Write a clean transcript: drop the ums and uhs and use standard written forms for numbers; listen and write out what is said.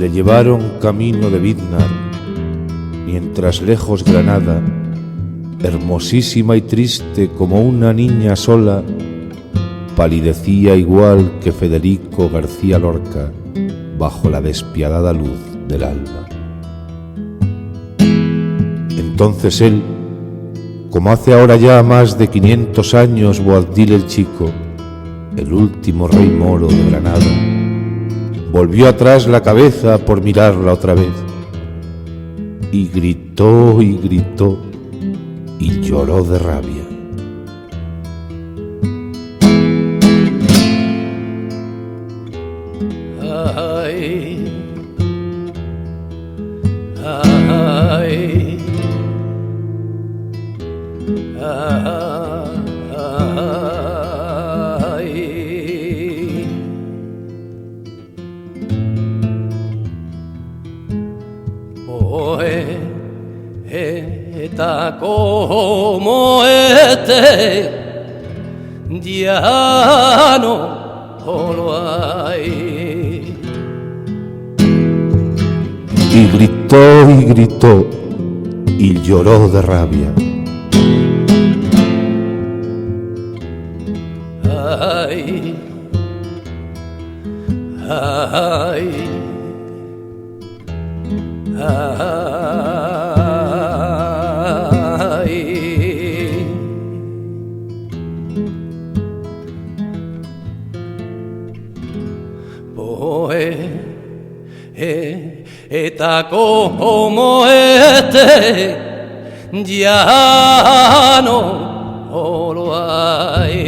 le llevaron camino de Vidnar, mientras lejos Granada, hermosísima y triste como una niña sola, palidecía igual que Federico García Lorca bajo la despiadada luz del alba. Entonces él, como hace ahora ya más de 500 años Boabdil el Chico, el último rey moro de Granada, volvió atrás la cabeza por mirarla otra vez, y gritó y lloró de rabia. Ay, ay, ay. Poeta como este ya no lo hay. Y gritó y lloró de rabia. Ay, ay, ay. Poeta como este ya no lo hay.